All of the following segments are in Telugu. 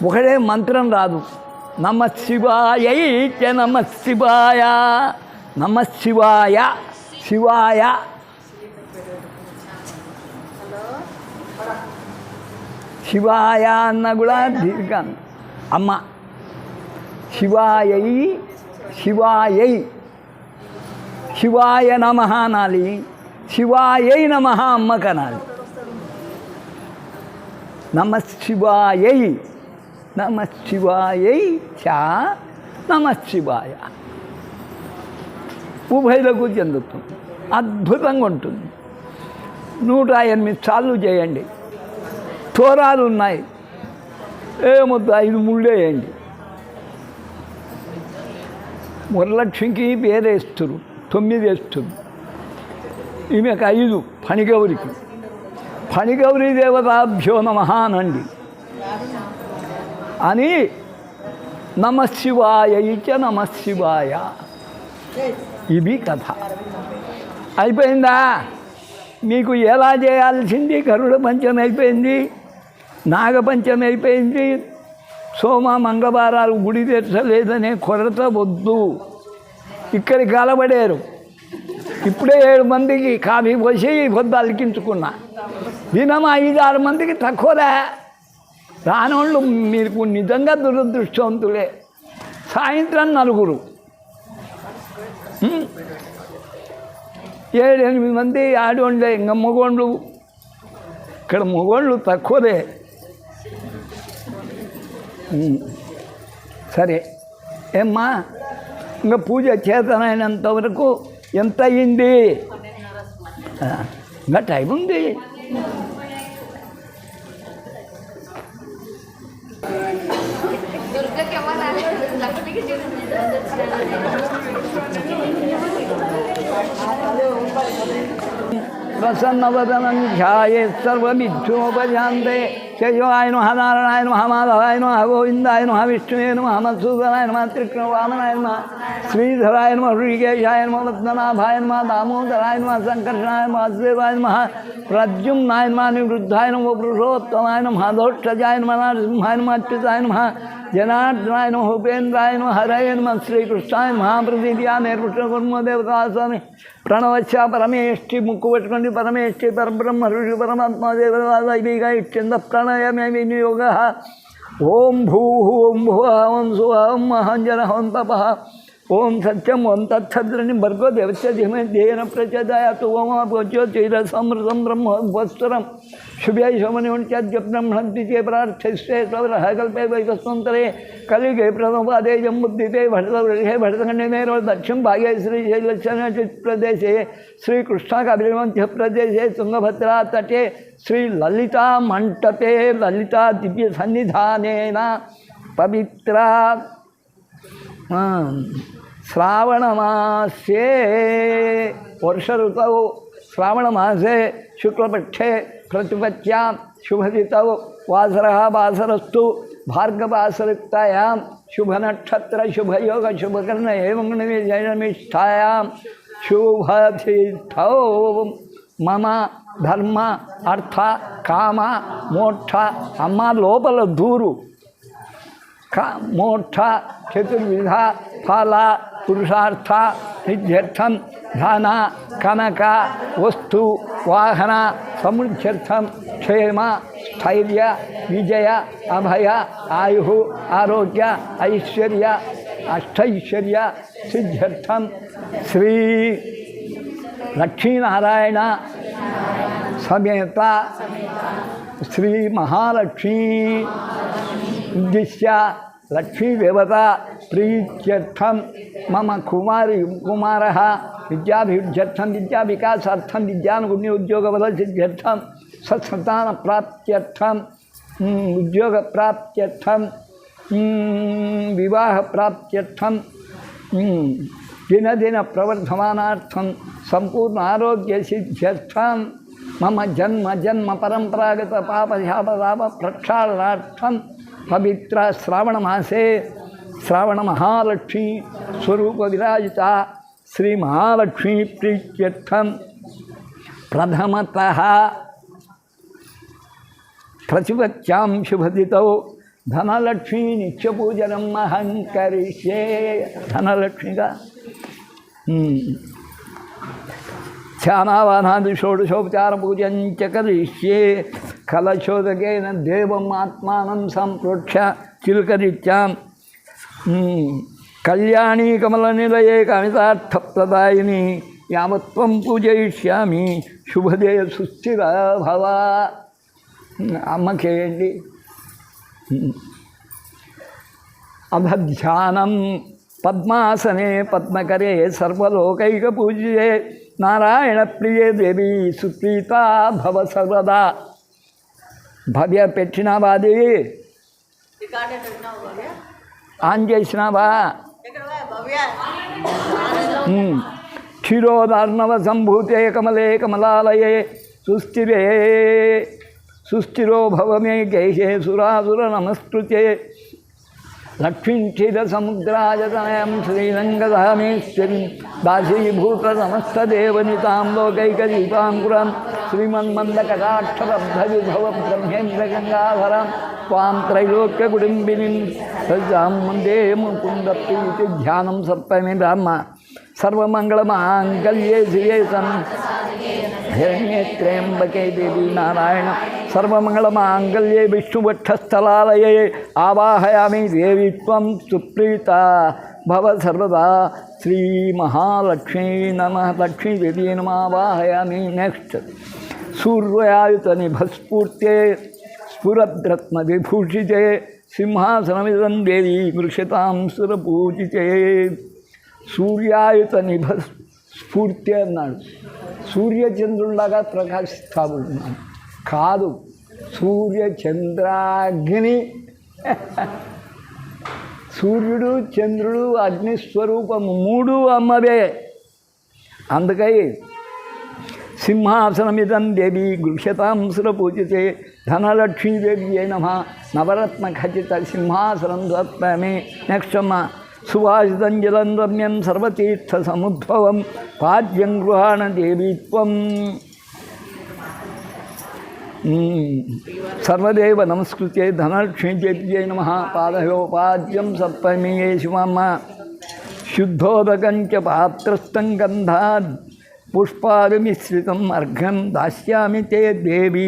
ఒకడే మంత్రం రాదు. నమ శివాయ నమ శివాయ నమ శివాయ శివాయ. శివాయ అన్న కూడా దీర్ఘం అమ్మ. శివాయ శివాయ శివాయ నమ అనాలి, శివాయ నమ అమ్మ కనాలి. నమ శివాయ నమ శివాయ చ నమ శివాయ ఉభయలకు చెందుతుంది. అద్భుతంగా ఉంటుంది. 108 సార్లు చేయండి. తోరాలు ఉన్నాయి, ఏమొద్దు 5 ముళ్ళు వేయండి. వరలక్ష్మికి పేరేస్తారు, 9 వేస్తుంది. ఈమెకు 5 ఫణిగౌరికి. ఫణిగౌరీ దేవతాభ్యో నమః అనండి అని నమ శివాయ చ నమ శివాయ. ఇది కథ. అయిపోయిందా? మీకు ఎలా చేయాల్సింది? గరుడ పంచమి అయిపోయింది, నాగపంచమి అయిపోయింది. సోమ మంగళవారాలు గుడి తెచ్చలేదనే కొరత వద్దు. ఇక్కడికి కలబడారు. ఇప్పుడే 7 మందికి కాఫీ పోసి పొద్దు అలికించుకున్నా. దినం 5-6 మందికి తక్కువలే. రానోళ్ళు మీరు నిజంగా దురదృష్టవంతులే. సాయంత్రం 4, 7-8 మంది ఆడోళ్ళే. ఇంకా మగోళ్ళు ఇక్కడ మగోళ్ళు తక్కువలే. సరే ఏమ్మా, ఇంకా పూజ చేతనైనంత వరకు ఎంత అయింది? ఇంకా టైం ఉంది. ప్రసన్నవదనం ధ్యాయేత్ సర్వమిథ్యోపశాంతే. శైవాయ నమః, నారాయణాయ నమః, మాధవాయ నమః, గోవిందాయ నమః, విష్ణువే నమః, మధుసూదనాయ నమః, త్రికృష్ణవామనాయ నమః, శ్రీధరాయ నమః, ఋషికేశాయ నమః, రత్ననాభాయ నమః, దామోదరాయ నమః, సంకర్షణాయ నమః, వాసుదేవాయ నమః, ప్రద్యుమ్నాయ నమః, నివృద్ధాయ నమః, పురుషోత్తమాయ నమః, దోక్షజాయ నమః, నరసింహాయ నమః, అచ్యుతాయ నమః, జనార్దనాయ నమః, ఉపేంద్రాయ నమః, హరయ నమః, శ్రీకృష్ణాయ నమః. ప్రతిథ్యా నిర్వృష్ణకుర్మదేవతాస్వామి ప్రణవచ్చ పరమేష్టి. ముక్కు పట్టుకోండి. పరమేష్టి పరబ్రహ్మ ఋషి పరమాత్మ దేవదైవిగా ఇచ్చింద ప్రణయమే వినియోగ. ఓం భూ ఓం భువ ఓం సువ ఓం మహంజన ఓం తప ఓం సత్యం ఓం తత్సద్రని భర్గో దేవస్య ధీమహి ధియో ప్రచోదయాత్. ఓం జ్యోతిరసమృతం బ్రహ్మవత్సరం శుభ్యై శోమనిత్యాద్య బ్రహ్మణద్వితీయ ప్రార్థిస్తే స్వరః కల్పే వైవస్వంతరే కలిగే ప్రథమపాదేజం బుద్ధితే భరతవృషే భరతఖండే దక్షిణ భాగే శ్రీశైలక్షణచిత్ప్రదేశే శ్రీకృష్ణకవిమధ్యప్రదేశే తుంగభద్రా తటే శ్రీ లలితా మంటపే లలితా దివ్య సన్నిధానేన పవిత్ర శ్రావణమాసే వర్ష ఋతౌ శ్రావణమాసే శుక్లపక్షే ప్రతిపత్యాం శుభతిథౌ వాసరః వాసరస్తు భార్గవాసరిక్తాయాం శుభనక్షత్ర శుభయోగ శుభకర్ణ ఏవం జయమిష్టాయాం శుభతిథౌ మమ ధర్మ అర్థ కామ మోక్ష. అమ్మ లోపల దూరు. మోక్ష చతుర్విధ ఫల పురుషార్థ సిద్ధ్యర్థం ధన కనక వస్తు వాహన సమృద్ధ్యర్థం క్షేమ స్థైర్య విజయ అభయ ఆయు ఆరోగ్య ఐశ్వర్య అష్టైశ్వర్య సిద్ధ్యర్థం శ్రీ లక్ష్మీనారాయణ సమేత శ్రీ మహాలక్ష్మీ ఉద్దిశ్య లక్ష్మీ దేవత ప్రీత్యర్థం మమ కుమారः విద్యాభివృద్ధ్యర్థం విద్యా వికాసార్థం విద్యానుగుణ్య ఉద్యోగబల సిద్ధ్యర్థం సత్సంతాన ప్రాప్త్యర్థం ఉద్యోగ ప్రాప్త్యర్థం వివాహ ప్రాప్త్యర్థం దినదిన ప్రవర్ధమానార్థం సంపూర్ణ ఆరోగ్య సిద్ధ్యర్థం మమ జన్మ జన్మ పరంపరాగత పాపశాపలాప ప్రక్షాళనార్థం పవిత్ర శ్రావణమాసే శ్రావణ మహాలక్ష్మీ స్వరూప విరాజిత శ్రీ మహాలక్ష్మీ ప్రీత్యర్థం ప్రథమతః ప్రతిపత్యాం శుభదితౌ ధనలక్ష్మీ నిత్యపూజనం అహంకరిష్యే. ధనలక్ష్మిగా ధ్యానావానాది షోడశోపచార పూజంచ కరిష్యే. కలశోదకేన దేవం ఆత్మానం సంప్రోక్ష చిలుకరిత్యాం. కళ్యాణీ కమలనిలయే కామితార్థప్రదాయిని యావత్వం పూజయిష్యామి శుభదే సుస్థిర భవ. అమ్మకేయండి. అధధ్యానం పద్మాసనే పద్మకరే సర్వలోకైక పూజ్యే నారాయణ ప్రియే దేవి సుప్రీతా భవ సర్వదా. భవ్య పెట్టినావా? అది ఆన్ చేసినావా? క్షీరోదార్ణవ సంభూతే కమలే కమలాలయే సుస్థిరే సుస్థిరో భవమే గైహే సురాసుర నమస్కృతే. లక్ష్మీం క్షీరసముద్రాయతనయం శ్రీరంగధామేశ్వరీం దాసీభూత సమస్తదేవనితాం లోకైకదీపాంకురం శ్రీమన్మందకటాక్షరబ్ధవిభవ బ్రహ్మేంద్రగంగాధరం త్వాం త్రైలోక్యకుటుంబినిం సజ్జాం వందే ముకుందప్రీతి. ధ్యానం సప్తమి బ్రహ్మ సర్వమంగళమాంగళ్యే శివే హిరణ్యేత్ర్యంబకే దేవి నారాయణ సర్వమంగళమాంగళ్యే విష్ణువక్షస్థలాలయే ఆవాహయామి దేవి త్వం సుప్రీత భవ సర్వదా. శ్రీ మహాలక్ష్మీ నమ లక్ష్మీదేవి నమావాహయామి. నెక్స్ట్ సూర్యాయుత నిభస్ఫూర్తే స్ఫురద్రత్న విభూషితే సింహాసనమిదం దేవి మృషతాం సురపూజితే. సూర్యాయుత నిభ స్ఫూర్తి అన్నాడు. సూర్యచంద్రులాగా ప్రకాశిస్తాడు కాదు, సూర్యచంద్రాగ్ని. సూర్యుడు చంద్రుడు అగ్నిస్వరూపము మూడు అమ్మవే. అందుకై సింహాసనమిదం దేవి గృహ్యతాం సురపూజితే ధనలక్ష్మీదేవి నమ నవరత్న ఖచిత సింహాసనం దత్తామి. నెక్స్ట్ అమ్మ సువాసితం జలం రమ్యం సర్వతీర్థ సముద్భవం పాద్యం గృహాణ దేవీత్వం. సర్వదేవ నమస్కృతే ధనలక్ష్మీదేవ్యై నమః. పాదయోపాద్యం సప్తమీయే శివమ్మ. శుద్ధోదకం చ పాత్రస్థం గంధాద్ పుష్పాదిమిశ్రితం అర్ఘ్యం దాస్యామి తే దేవీ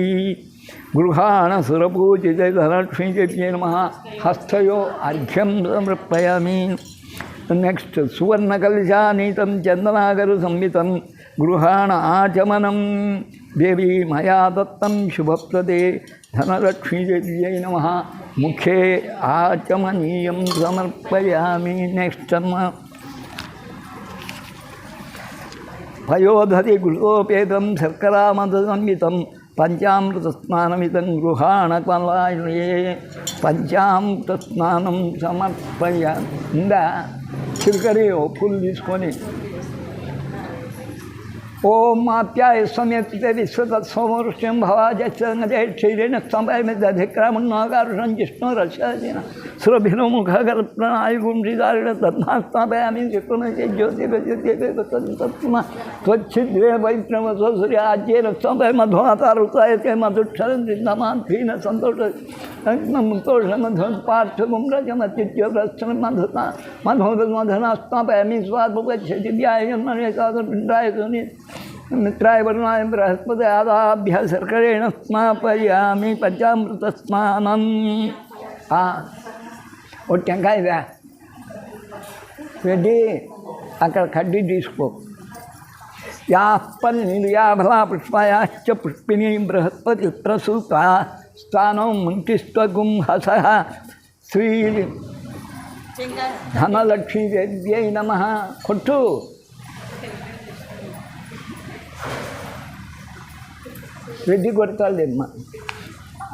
గృహాణ సురపూజితే ధనలక్ష్మీదేవ్యై నమః. హస్తయో అర్ఘ్యం సమర్పయామి. నెక్స్ట్ సువర్ణకలశానీతం చందనాగరు సంహితం గృహాణ ఆచమనం దేవీ మయా దత్తం శుభప్రదే ధనలక్ష్మీదేవ్యై నమః. ముఖే ఆచమనీయం సమర్పయామి. నెక్స్ట్ అమ్మ పయోధతి గుళోపేతం శర్కరామదసంహితం పంచామృత స్నానమితం గృహాణ కమలాయే. పంచామృత స్నానం సమర్పయామి. ఇందా చిరుకరి పూలు తీసుకొని ఓం ఆప్యాయ స్వమ్యతే విశ్వతత్సోమృష్యం భవాజే క్షీరేణ స్తంభయమిదధిక్రమణాకారుషం జిష్ణు రసాదిన సురభినో ముఖగర్ప్రణాయుగుం శ్రీదారిణ తద్మాస్తాపయామి విక్రమతే జ్యోతిర్గజ్యోతిర్గత్మ వైష్ణవసూర్యాజ్యేన స్తంభయ మధ్వాతారుతాయతే మధుక్షరం జిందమాధీన సంతోష పార్థం రజమత్యుభ్రశ్చన మధుత మధోదమధనాస్తాపయామి స్వాదుపచ్చతి వ్యాయమనేకాదుపిండాయ మిత్రాయ వరుణాయ బృహస్పతి ఆదాభ్య శర్కరేణ స్నాపయామి. పంచామృత స్నానం. ఓ టెంకాయ పెట్టి అక్కడ కడ్డీ తీసుకో. యా పన్నీరు యా ఫలా పుష్పాయాశ్చ పుష్పిణీ బృహస్పతి ప్రసూత స్థానం ముంటిస్త్వగుం హస. శ్రీ ధనలక్ష్మీదేవ్యై నమః. కొట్టు. రెడ్డి కొడతాళ్ళేమ్మ.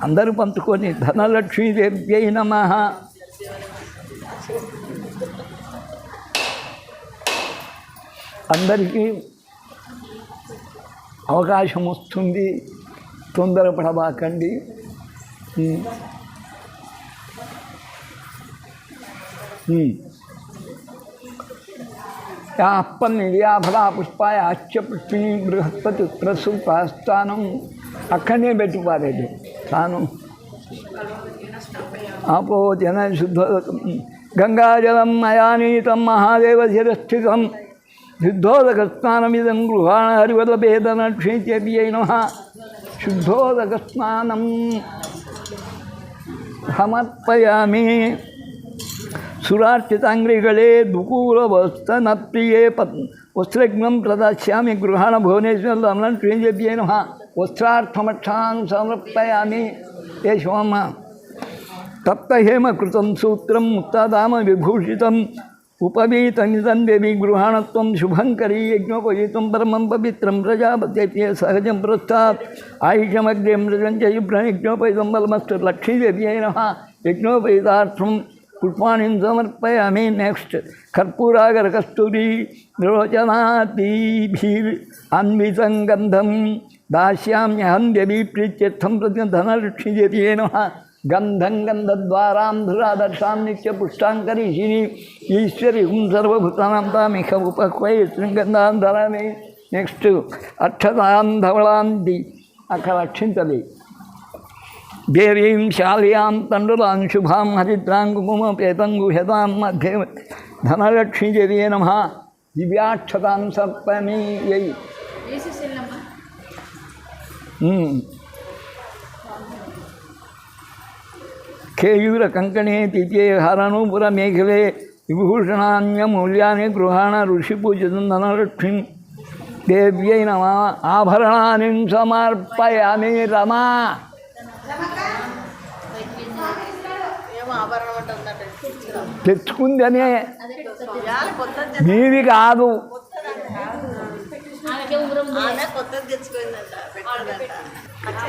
అందరూ పంచుకొని ధనలక్ష్మీదేవ్యై నమః. అందరికీ అవకాశం వస్తుంది, తొందరపడబాకండి. పన్నీయా ఫలా పుష్పాయ అశ్చ పుష్పిణీ బృహస్పతి ప్రసూత స్థానం. అక్కడనే పెట్టుకోలేదు స్థానం. आपो जन शुद्ध गंगाजलम मया नीतं महादेव शिरस्थितं शुद्धोदकस्नानमिदं गृहाण हरिवल्लभेदनक्षेत्यै नमः। शुद्धोदकस्नानं समर्पयामि। सुरार्चितांग्रिगले दुकूलवस्तनप्रिये वस्त्रघ्नं प्रदास्यामि गृहाण भुवनेश्वरलम्लक्षेत्यै नमः। वस्त्रार्थमक्षान् समर्पयामि। ये सोम तप्तहेमकृतं सूत्रं मुक्तादाम विभूषितम् उपवीतनितं देवी गृहाणत्वं शुभङ्करी यज्ञोपवीतं परमं पवित्रं प्रजापत्यै सहजं पुरस्तात् आयुषमग्रे मृगं च युभ्रयज्ञोपवीतं बलमस्तु लक्ष्मीदेव्यै नमः। यज्ञोपवीतार्थं पुष्पाणि समर्पयामि। नेक्स्ट कर्पूरागरकस्तूरी रोचनातीभिरन्वितं गन्धं दास्याम्यहं देवी प्रीत्यर्थं प्रति धनलक्ष्मीदेव्यै नमः। गंधं गंधद्वारां धुरादर्शां नित्य पुष्टांकरीशिनी ईश्वरी हुं सर्वभूतानां तामिह उपक्वै शृंगन्धां धरामि। नेक्स्ट अक्षतां धवलां दी अక్కడ अक्षिंतली देवीं शालियां तण्डुलां शुभां हरिद्रां कुङ्कुमपेतं गुह्यतां मध्ये धनलक्ष्मीदेव्यै नमः। दिव्याक्षतां सर्पयामि। यही केयूर कंकणे तिथे हारानुपुर मेखले विभूषणान्यमूल्यानि गृहाण ऋषिपूजितं धनलक्ष्मीं देव्यै नमः। आभरणानि समर्पयामि। रमा తెచ్చుకుందనే మీది కాదు.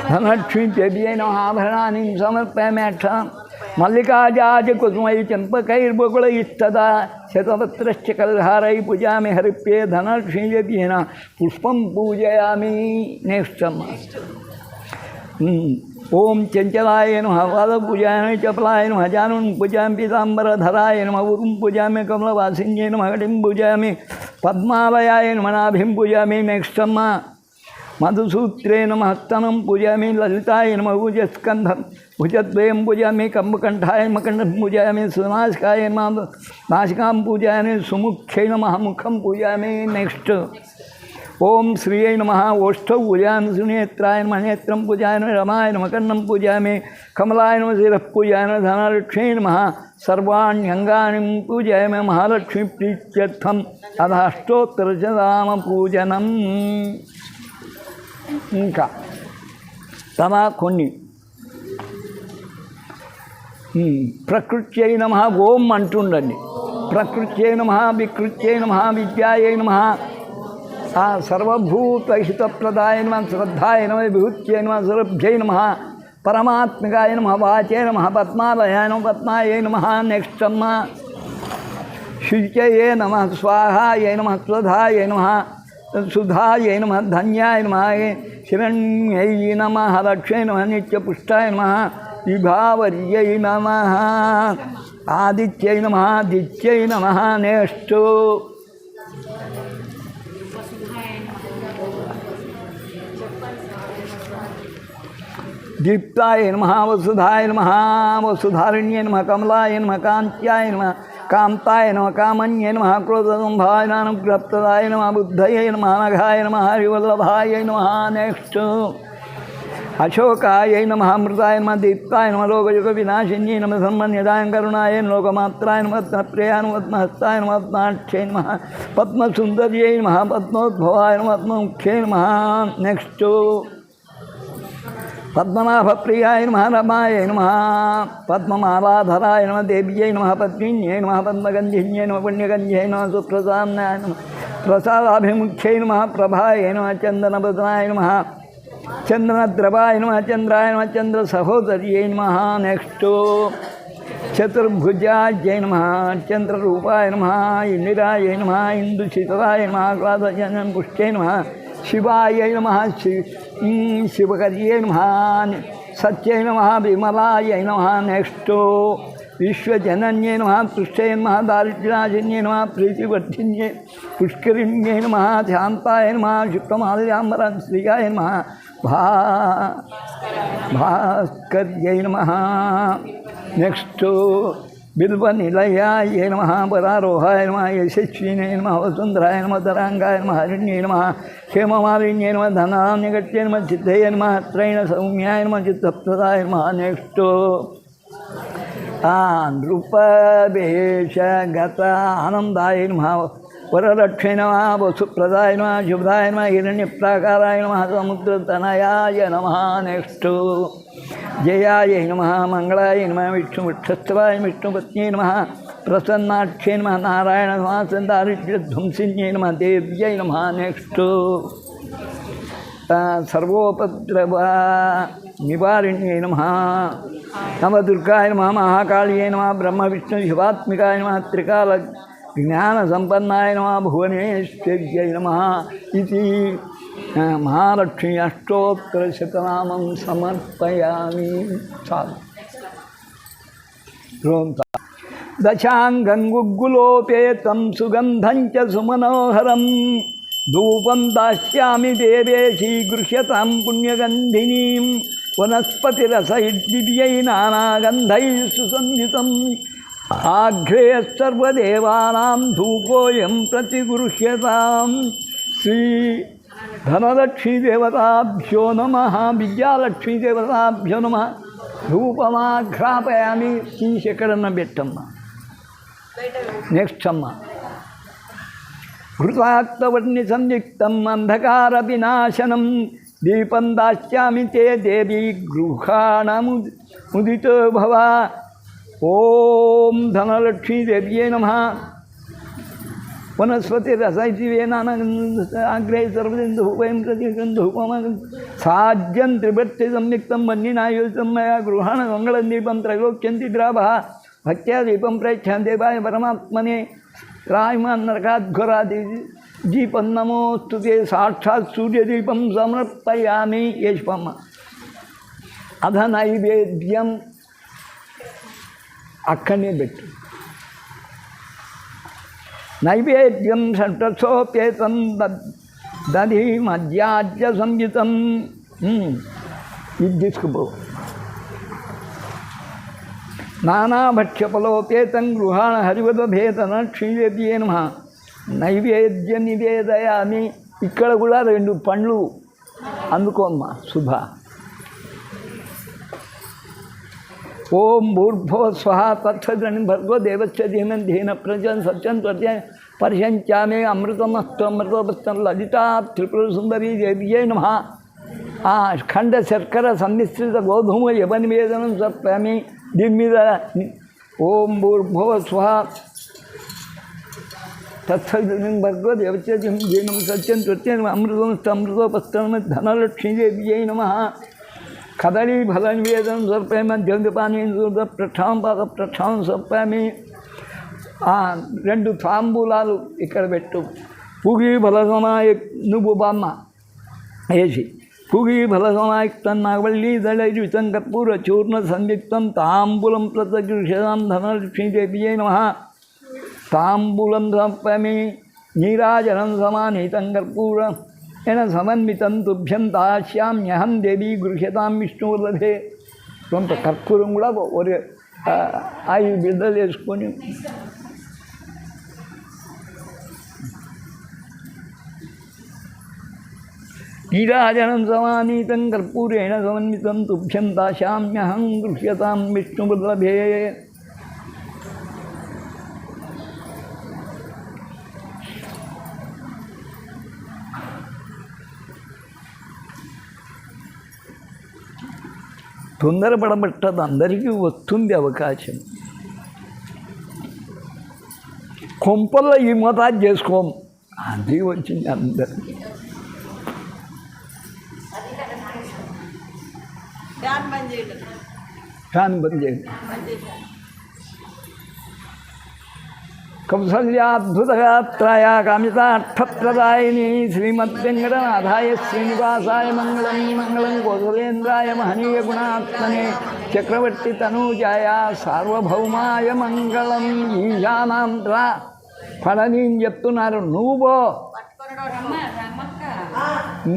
धनलक्ष्मी देव्यै नमः। आभरणानि समर्पयामि। मल्लिकाजाज कुसुमै चंपकैर्बकुलैस्तदा शतपत्रश्च कल्हारै पूजामि हरिप्रिये धनलक्ष्मी देव्यै नमः। पुष्पं पूजयामि। नेक्स्ट ओम चंचलाय नमः। पादपूजामि चपलाय नमः। जानून् पूजामि पीताम्बरधराय नमः। उरुं पूजामि कमलवासिन्यै नमः। घटिं पूजामि पद्मालयाय नमः। नाभिं पूजामि। नेक्स्ट मधुसूत्रे नमः। स्तनं पूजयामि ललिताय नमः। भुजस्कन्धं भुजद्वयं पूजयामि। कम्बकण्ठाय नमः। कण्ठं पूजयामि। सुनासिकाय नमः। नासिकां पूजयामि। सुमुख्यै नमः। मुखं पूजयामि। नेक्स्ट ओम श्रियै नमः। ओष्ठौ पूजयामि। सुनेत्राय नमः। नेत्रं पूजयामि। रमाय नमः। कर्णं पूजयामि। कमलाय नमः। शिरः पूजयामि। धनलक्ष्मी नमः। सर्वाण्यङ्गानि पूजयामि महालक्ष्मी प्रीत्यर्थम् अष्टोत्तरशतनाम पूजनम्। ఇంకా తమా కొన్ని ప్రకృత్యై నమః ఓం అంటుండండి. ప్రకృత్యై నమః వికృత్యై నమః విద్యాయై నమః సర్వభూతహితప్రదాయ నమః శ్రద్ధాయ నమః విభూత్యై నమః సురభ్యై నమః పరమాత్మికాయ నమః వాచై నమః పద్మాలయాయ నమః పద్మాయై నమః. నెక్స్ట్ అమ్మ శుచయే నమః స్వాహాయై నమః స్వధాయై నమః सुधाय नमः। धन्याय नमः। हिरण्यै नमः। लक्ष्मै नमः। नित्यपुष्टाय नमः। विभावर्यै नमः। आदित्यै नमः। दित्यै नमः। नेक्स्ट दीप्ताय नमः। वसुधाय नमः। वसुधारिण्यै नमः। कमलाय नमः। कान्त्याय नमः। कामताय नमः। कामन्ये नमः। क्रोधसंभाय अनुग्रहप्रदाय नमः। बुद्धये नमः। नघाय नमः। हरिवल्लभाय नमः। नेक्स्ट अशोकाय नमः। अमृताय नमः। दीप्ताय नमः। लोकयुगविनाशिन्यै नमः। धर्मनिधाय करुणाय लोकमात्राय नमः। पद्मप्रियाय नमः। पद्महस्ताय नमः। पद्माक्षै नमः। पद्मसुन्दर्यै नमः। पद्मोद्भवाय नमः। पद्ममुख्यै नमः। नेक्स्ट पद्मनाभप्रियाय नमः। रमाय नमः। पद्ममालाधराय नमः। देव्यै नमः। पद्मिन्यै नमः। पद्मगन्धिन्यै नमः। पुण्यगन्ध्यै नमः। सुप्रसादाय नमः। प्रसादाभिमुख्यै नमः। प्रभाय नमः। चन्दनबदनाय नमः। चन्द्रद्रवाय नमः। चन्द्राय नमः। चन्द्रसहोदर्यै नमः। नेक्स्ट चतुर्भुजायै नमः। चन्द्ररूपाय नमः। इंदिरायै नमः। इंदुशीतलाय नमः। क्लादजनपुष्ट्यै नमः। शिवाय नमः। शिवकर्यै नमः। सत्यै नमः। विमलाय नमः। नेक्स्ट विश्वजनन्यै नमः। तुष्टै नमः। दारिद्र्यनाशिन्यै नमः। प्रीतिवर्धिन्यै पुष्करिण्यै नमः। शान्ताय नमः। शुक्लमाल्याम्बरं श्रियाय नमः। భాస్కర్యై నమః. నెక్స్ట్ బిల్వనిలయాయ నమః, పరారోహాయ నమః, యశస్వినే నమః, వసుంధరాయ నమః, తరాంగాయ నమః, హరిణ్యై నమః, హేమమాలిన్యై నమః, ధనాన్యగత్యై నమః, చిత్తయ నమః, త్రైణ సౌమ్యాయ నమః, చిత్తప్రదాయ నమః. నెక్స్ట్ నృపవేషగత ఆనందాయ నమః, వరలక్ష్మీ నమః, వసుప్రదాయ నమః, శుభదాయ నమః, హిరణ్యప్రాకారాయ నమః, సముద్రతనయాయ నమః. నెక్స్ట్ జయాయ నమః, మంగళాయ నమః, విష్ణువక్షస్థలాయ విష్ణుపత్న్యై నమః, ప్రసన్నాక్షై నమః, నారాయణ నమః, సందారిద్ర్యధ్వంసిన్యై నమః, దేవ్యై నమః. నెక్స్ట్ సర్వోపద్రవ నివారిణ్యై నమః, నవదుర్గాయ నమః, మహాకాళీయై నమః, బ్రహ్మ విష్ణు శివాత్మికాయ నమః, త్రికాల జ్ఞానసంపన్నాయ నమః, భువనేశ్వర్యై నమః. ఇది మహాలక్ష్మి అష్టోత్తరశతనామం సమర్పయామి. చాలు. దశాంగం గుగ్గులోపేతం సుగంధం చ సుమనోహరం ధూపం దాస్యామి దేవేశీ గృహ్యతాం పుణ్యగంధినీం వనస్పతిరసైర్దివ్యై నానాగంధై సుసంయుతం ఆఘ్రే సర్వదేవానాం ధూపోయం ప్రతిగృహ్యతాం. శ్రీ ధనలక్ష్మీదేవతాభ్యో నమః, విద్యాలక్ష్మీదేవతాభ్యో నమః. ధూపమాఘ్రాపయామి. ఎక్కడన్నా పెట్టమ్మా. నెక్స్ట్ అమ్మ ఘృతాక్తవర్ణి సంయుక్తం అంధకార వినాశనం దీపం దాస్యామి తే దేవి గృహాణముదితో భవ. ఓం ధనలక్ష్మీదేవ్యై నమః. వనస్పతి రసైతివేనాగ్రే సర్వసింధూపయం ప్రతిగంధూపమ సాధ్యం త్రిభర్తి సంయుక్తం వన్నినాయుతం మయా గృహాణ మంగళం దీపం త్రైలోక్యంతి గ్రాభ భక్త్యా దీపం ప్రేక్షాం దేవాయ పరమాత్మనే రాయమాన్నరకాద్ఘరాది దీపం నమోస్తు తే సాక్షాత్ సూర్యదీపం సమర్పయామి. యశ్వమ్మ అధ నైవేద్యం అక్కడనే పెట్టు. నైవేద్యం షట్రసోపేతం దధి మధ్యాజ్య సంయుతం. ఇది తీసుకుపో. నానాభక్ష్యఫలోపేతం గృహాణ హరివదభేతన క్షీయే నమః. నైవేద్య నివేదయామి. ఇక్కడ కూడా 2 పండ్లు అందుకోమ్మా. శుభ. ఓం భూర్భువ స్వః తత్సవితుర్వరేణ్యం భర్గో దేవస్య ధీమహి ధియో ప్రచోదయాత్. సత్యం పర్యంచామే అమృతమస్తు అమృతోపస్తం లలితా త్రిపుర సుందరీ దేవ్యై నమః. ఖండ శర్కర సమ్మిశ్రిత గోధుమ యవనివేదనం సమర్పయామి. దీని మీద ఓం భూర్భువ స్వః తత్సవితుర్వరేణ్యం భర్గో దేవస్య ధీమహి సత్యం అమృతమస్తు అమృతోపస్తం ధనలక్ష్మీదేవ్యై నమః. కదళీ ఫల నివేదనం సమర్పయామి. ద్యంద్యపానీయం ప్రక్షాళన సమర్పయామి. 2 తాంబూలాలు ఇక్కడ పెట్టు. పుగి ఫలసమాయ నువ్వు బామ్మ వేసి పుగి ఫలసమాయుక్తం నాగవల్లి దళైర్యుతం కర్పూర చూర్ణ సంయుక్తం తాంబూలం ప్రతగృహ్యతాం ధనలక్ష్మీదేవ్యై నమః. తాంబూలం సమర్పయామి. నీరాజనం సమానీతం కర్పూర సమన్వితం తుభ్యం దాస్యామ్యహం దేవీ గృహ్యతాం విష్ణువల్లభే. కొంత కర్పూరం కూడా 5 బిడ్డలు వేసుకొని నీరాజనం సమానీతం కర్పూరేణ సమన్వితం తుభ్యం దాస్యామ్యహం గృహ్యతాం విష్ణువల్లభే. తొందరపడబట్టదు. అందరికీ వస్తుంది అవకాశం. కొంపల్లో ఈ మోతాదు చేసుకోం. అది వచ్చింది అందరికి. ఫ్యాన్ బంద్ చేయండి. కౌసల్యాద్భుతగాత్రాయ కామితార్థప్రదాయిని శ్రీమద్వెంకటనాథాయ శ్రీనివాసాయ మంగళం. మంగళం కౌసలేంద్రాయ మహనీయ గుణాత్మనే చక్రవర్తి తనూజాయ సార్వభౌమాయ మంగళం. ఈశానాం రా ఫలనీం చెప్తున్నారు. నువ్వు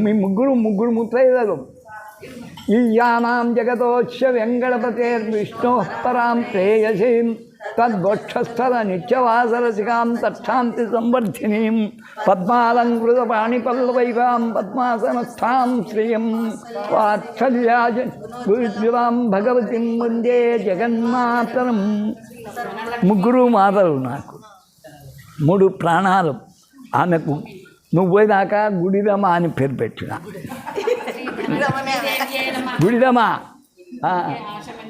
మీ ముగ్గురు ముత్తైదులు ఈయానాం జగతోస్య వెంకటపతేర్విష్ణోః పరాం ప్రేయసీం తద్వక్షస్థల నిత్యవాసరసికాం తక్షాంతి సంవర్ధినీం పద్మాలంకృతపాణిపల్లవైవాం పద్మాసనస్థాం శ్రియం వాత్సల్యాం భగవతిం వందే జగన్మాతరం. ముగ్గురు మాతలు నాకు, 3 ప్రాణాలు. ఆమెకు నువ్వు పోయినాక గుడిరమ అని పేరు పెట్టిన. గుడిరమ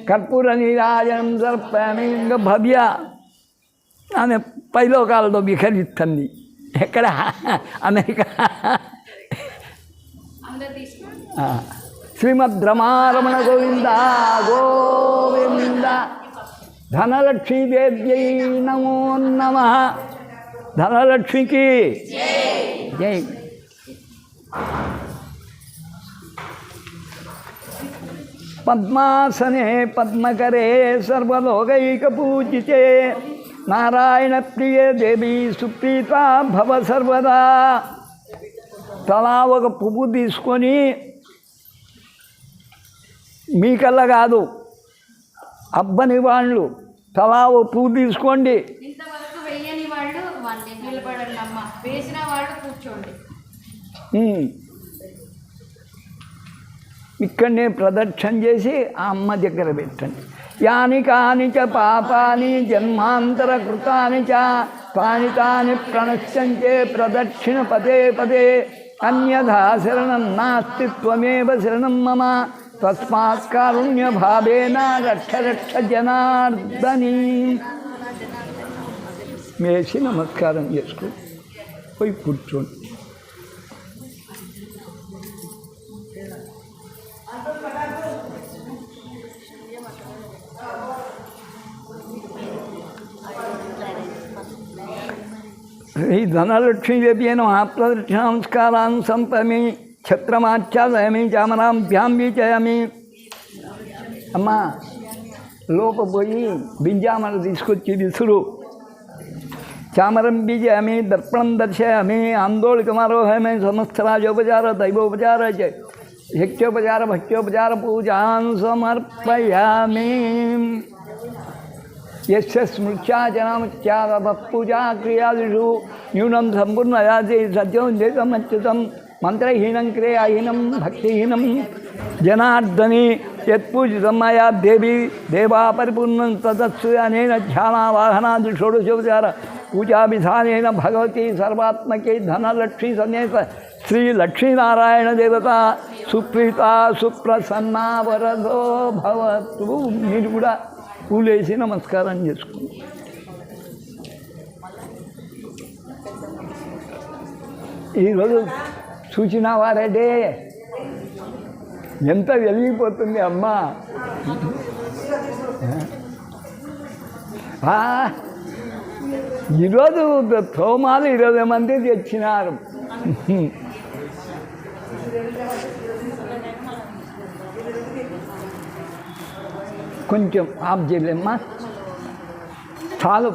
కర్పూర నీరాజనం సర్పామి. ఇంకా భవ్య ఆమె పైలోకాలతో విహరిస్తుంది. ఎక్కడ? అమెరికా. శ్రీమద్ రమారమణ గోవింద గోవింద. ధనలక్ష్మీదేవ్యై నమో నమః. ధనలక్ష్మికి జై. పద్మాసనే పద్మకరే సర్వలోకైకపూజితే నారాయణ ప్రియే దేవి సుప్రీతా భవ సర్వదా. తలా ఒక పువ్వు తీసుకొని, మీకల్లా కాదు అబ్బని వాళ్ళు తలా ఓ పువ్వు తీసుకోండి. ఇక్కడనే ప్రదక్షిణ చేసి ఆ అమ్మ దగ్గర పెట్టండి. యాని కాని చ పాపాని జన్మాంతర కృతాని చ తాని తాని ప్రణశ్యంతే ప్రదక్షిణ పదే పదే. అన్యథా శరణం నాస్తి త్వమేవ శరణం మమ. తస్మాత్ కారుణ్య భావేన రక్ష రక్ష జనార్దనీ. వేసి నమస్కారం చేసుకో, పోయి కూర్చోండి. శ్రీ ధనలక్ష్మీదేవ్యేన ప్రదక్షిణాంస్కారాన్ సంపమి ఛత్రమాచ్ఛాదయామి చామరాభ్యాం వీచయామి. అమ్మా లోపపోయి బింజామర తీసుకొచ్చి విసురు. చామరం బీజయామి దర్పణం దర్శయామి ఆందోళికమారోహయామి. సమస్తరాజోపచార దైవోపచార శక్త్యోపచార భక్త్యోపచార పూజాన్ సమర్పయామి. యస్య స్మృత్యాచనముచ్చారూజా క్రియాదిషు న్యూనం సంపూర్ణయాది సత్యం దేశమచ్యుతం మంత్రహీనం క్రియాహీనం భక్తిహీనం జనార్దని యత్పూజితం మయా దేవి దేవా పరిపూర్ణం తదస్సు. అనేన ధ్యానావాహనాది షోడశోపచార పూజాభిధానేన భగవతి సర్వాత్మకే ధనలక్ష్మీ సమేత శ్రీ లక్ష్మీనారాయణ దేవత సుప్రీత సుప్రసన్నా వరదో భవతు. మీరు కూడా పూలేసి నమస్కారం చేసుకుంటాం. ఈరోజు చూసిన వారంటే ఎంత వెలిగిపోతుంది అమ్మ. ఈరోజు తోమాలు 20 మంది తెచ్చినారు. కొంచెం ఆఫ్ చేయలేమ్మా, చాలు.